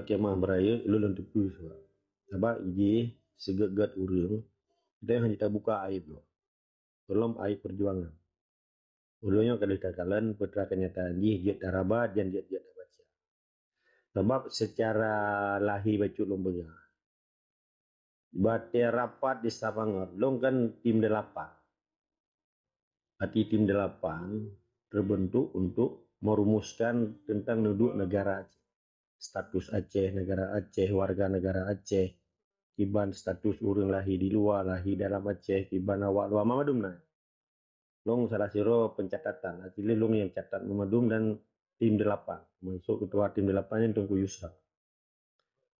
kemah beraya lu lentupu sebab. Sebab iji segat-gat urang kita yang hanya buka aib lo. Tolong aib perjuangan. Ulunyo kada kakalan putra kenyataan jet darabat dan jet baca. Sebab secara lahir bacuk lombega. Bate rapat di Stavanger, long kan tim 8. Hati tim 8 terbentuk untuk merumuskan tentang duduk negara Aceh. Status Aceh, negara Aceh, warga negara Aceh, kiban status urang lahir di luar, lahir dalam Aceh, kiban awak luar mamadum nah. Long salah siro pencatatan, akhirnya long yang catat mamadum dan tim 8. Masuk ketua tim 8 yang Tungku Yusra.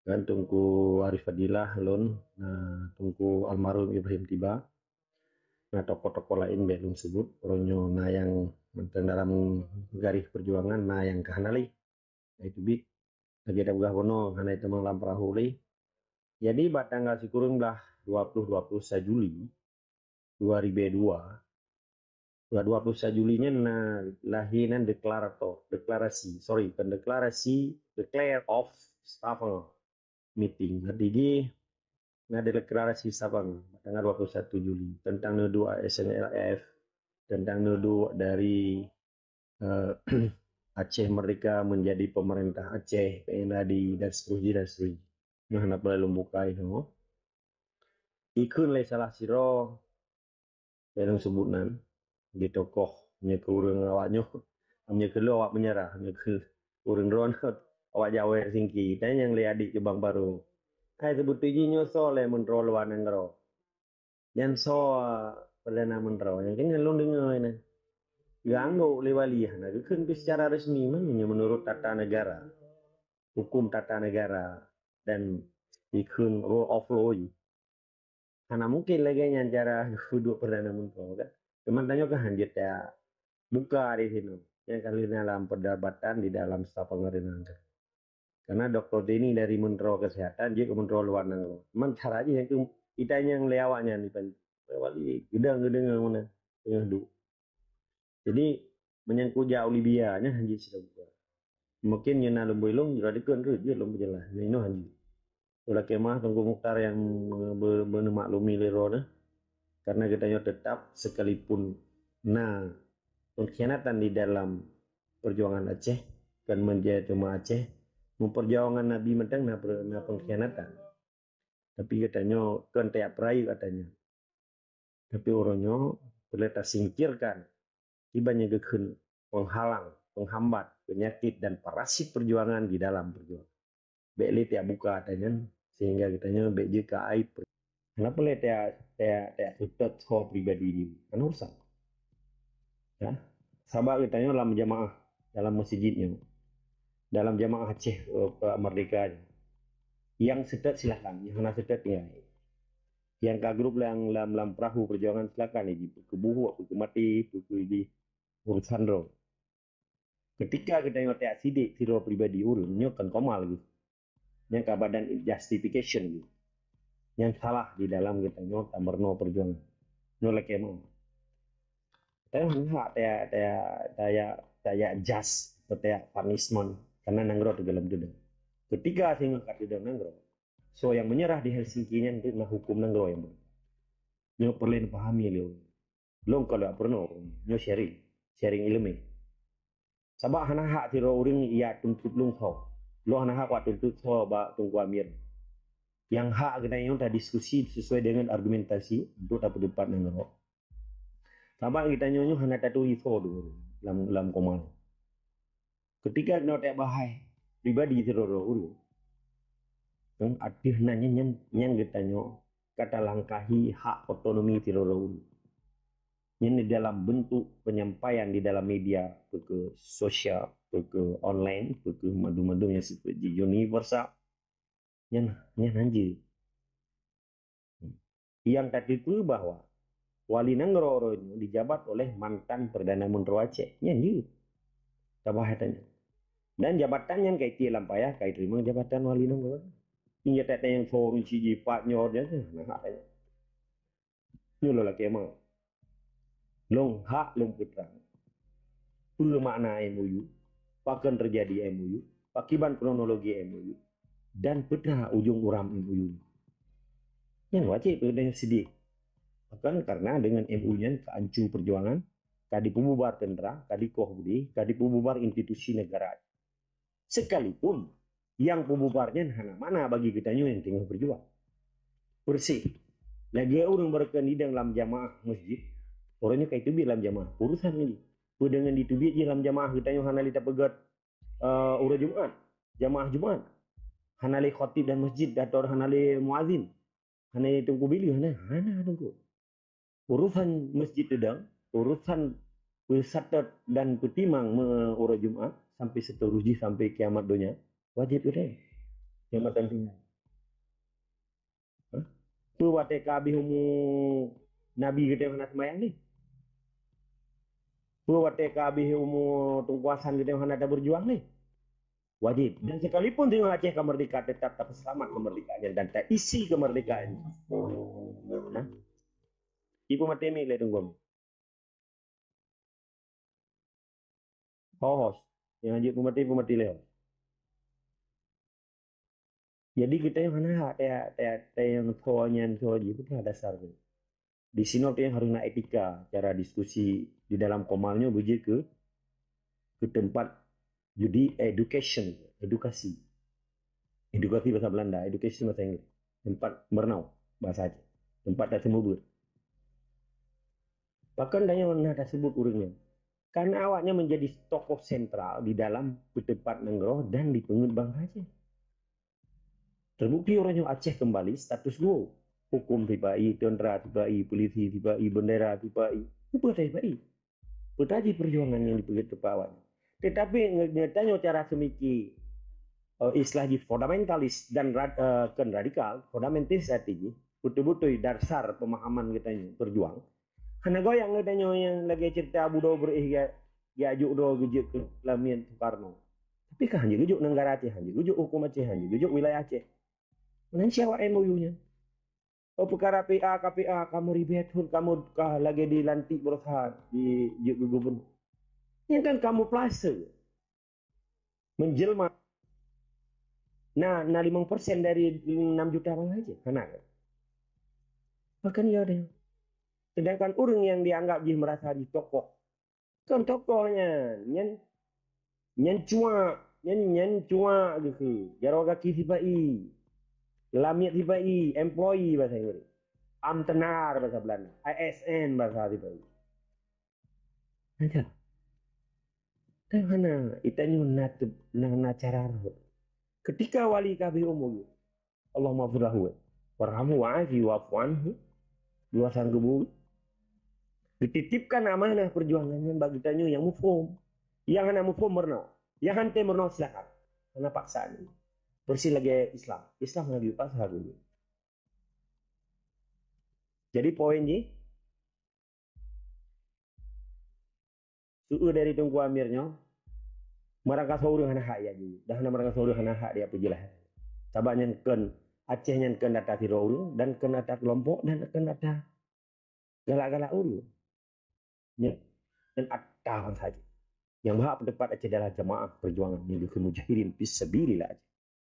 Kan Tungku Arif Fadilah lon, nah Tungku almarhum Ibrahim Tiba. Nah tokoh-tokoh lain belum sebut, ronyo nah yang mentang dalam garis perjuangan nah yang kahanali. Nah itu bit lagi ada begah bono karena itu mengelam perahu li. Jadi pada tanggal sikurung lah 21 Juli 2002. 21 Julinya nah lahiran deklarasi declare of Stavanger meeting. Jadi nah deklarasi Stavanger tanggal 21 Juli tentang nudu SNLF, tentang nudu dari Aceh Merdeka menjadi pemerintah Aceh, PNAD dan seterusnya. Nah, nak boleh lumbukai itu. Ikun leh salah siro yang sebutan di tokoh nya kurang awaknya, amnya kelu awak menyerah, amnya kelu kurang ron awak Jawa singki. Dan yang le adik ke Bang Baru. Hai sebut tuji nyoso le menro luar negara. Yang so perdana menteri yang kan lu dengar ini. Ganggu lewaliah nah kan secara resmi menurut tata negara, hukum tata negara dan ikun rule of law. Karena mungkin lagi yang cara duduk perdana menteri kan. Cuman tanya ke hanjit ya buka di sini. Yang kali dalam perdebatan di dalam staf pengadilan. Karena Dr. Denny dari Menteri Kesehatan dia ke Menteri Luar Negeri. Cuman caranya yang kita yang lewatnya nih pan. Wali gedang-gedang mana tengah duduk. Jadi menyangkut jauh Libya nya hanjit sudah buka. Mungkin yang nak belum jadi kan dia belum jelas. Ini hanjit. Ulah kemah Tunggu Mukhtar yang bermaklumi lerona. Karena kita tetap sekalipun nah pengkhianatan di dalam perjuangan Aceh kan menjadi cuma Aceh memperjuangan Nabi mentang na pengkhianatan. Tapi katanya kan tiap perayu katanya. Tapi orangnya boleh tak singkirkan ibanya gekun penghalang, penghambat, penyakit dan parasit perjuangan di dalam perjuangan. Beli tiap buka katanya sehingga katanya bek jika aib. Kenapa le tiap tutup so pribadi ini? Kan urusan. Ya. Sahabat katanya dalam jamaah, dalam masjidnya, dalam jamaah Aceh Merdeka. Yang sedet silakan, yang nak sedet ya. Yang ke grup yang dalam perahu perjuangan silakan ini. Kebuhu, kemati, di urusan roh. Ketika kita tengok tiap sidik siro pribadi urun, nyo kan komal gitu. Yang ke badan justification gitu. Yang salah di dalam kita nyota merno perjuangan. Nolak emang. Tapi hak tiap just atau tiap punishment karena nanggro di dalam gedung. Ketika sing kat di dalam nanggro, so yang menyerah di Helsinki nya itu nah hukum nanggro yang benar. Nyo perlu pahami lho. Long kalau pernah nyo sharing ilmu. Sabak hana hak tiro uring iya tuntut lung tho. Lo hana hak wat tuntut tho ba Tunggu Amir. Yang hak kita yang dah diskusi sesuai dengan argumentasi untuk dapat depan nanggro. Sabak kita nyonyo hana tatu ifo dulu dalam komal. Ketika no tak bahai pribadi tiro uru. Kan arti nanya yang kita nyo kata langkahi hak otonomi tiro uru. Ini dalam bentuk penyampaian di dalam media ke sosial, ke online, ke madu-madu yang seperti universal. Yang anjir. Yang tadi itu bahwa Wali Nanggro ini dijabat oleh mantan Perdana Menteri Aceh. Nyanyi. Tabahatannya. Dan jabatan yang kayak lampaya, kayak terima jabatan Wali Nanggro. Ini tata yang forum ciji pak nyornya. Nah, katanya. Ini loh lagi emang. Long hak long putra. Pula makna MOU. Pakan terjadi MOU. Pakiban kronologi MOU. dan pernah ujung uram MUU. Yang wajib dengan sedih. Bahkan karena dengan MUU-nya keancu perjuangan, kadi pembubar tentara, kadi kohbudi, kadi pembubar institusi negara. Sekalipun yang pembubarnya hana mana bagi kita yang tengah berjuang. Bersih. Lagi orang berkendi dalam jamaah masjid, orangnya kayak itu dalam jamaah. Urusan ini. Dengan ditubik dalam jamaah kita yang hana lita pegat urut Jumat, jamaah Jumat. Hana li khatib dan masjid atau hana li muazin. Hana li tunggu bilih, hana tunggu. Urusan masjid sedang, urusan pesatat dan petimang urut Jumat sampai seterusnya sampai kiamat dunia wajib udah kiamat nantinya. Tu wate kabih umu nabi kita yang nak semayang ni. Tu wate kabih umu tungkuasan kita yang ada berjuang ni. Wajib. Dan sekalipun tengok Aceh kemerdekaan tetap selamat kemerdekaannya dan tak isi kemerdekaannya. Nah, ibu mati mi le tunggu. Hos, yang aja ibu mati leo. Jadi kita yang mana yang soalnya itu kan dasar. Di sini yang harus nak etika, cara diskusi di dalam komalnya beje ke tempat judi edukasi bahasa Belanda, edukasi bahasa Inggris, tempat merenau bahasa Aceh, tempat tak semubur. Bahkan tanya mana tak sebut urangnya, karena awaknya menjadi tokoh sentral di dalam tempat nenggroh dan di pengut bangsa Aceh. Terbukti orang yang Aceh kembali status quo. Hukum tibai, tentera tibai, polisi tibai, bendera tibai. Apa tibai? Petaji perjuangan yang dipegang tepawan. Tetapi ngetanya cara semiki istilah di fundamentalis dan radikal, fundamentalis artinya betul-betul dasar pemahaman kita berjuang. Karena goyang ngetanya yang lagi cerita Abu Dhabi ya juk do gejek ke Lamian Soekarno. Tapi kan hanya gejek negara Aceh, hanya gejek hukum Aceh, hanya gejek wilayah Aceh. Mana siapa MOU-nya? Oh perkara PA, KPA, kamu ribet, kamu lagi dilantik berusaha di gubernur. Ini kan kamu plase. Menjelma. Nah 5% dari 6 juta orang aja. Karena bahkan ya deh. Sedangkan orang yang dianggap dia merasa di tokoh. Kan tokohnya. Nyan cua gitu. Jaroga kisi pai. Lamiat tibai, employee bahasa Inggris. Amtenar bahasa Belanda. ASN bahasa tibai. Ada. Karena itanya na cara. Ketika wali kabeh umum, Allah maafurlahu. Warhamu wa'afi wa'fu anhu. Luasan kebu. Dititipkan amanah perjuangannya bagi tanya yang mufhum. Yang anak mufhum merno. Yang hante merno silakan. Karena paksaan ini. Bersih lagi Islam lagi pasal dulu. Jadi poinnya suhu dari Tungku Amirnya merangkak sauru hana hak ya dulu. Dah merangkak sauru hana hak dia pujilah. Sabak nyanken Aceh nyanken data tiro uru dan ken data kelompok dan ken data galak-galak uru. Dan ada saja. Yang berhak pendapat Aceh adalah jamaah perjuangan yang mujahirin fisabilillah Aceh.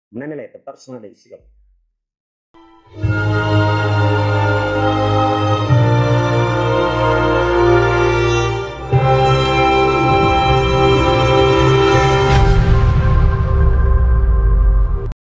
Menanilai tetap senang dari sikap.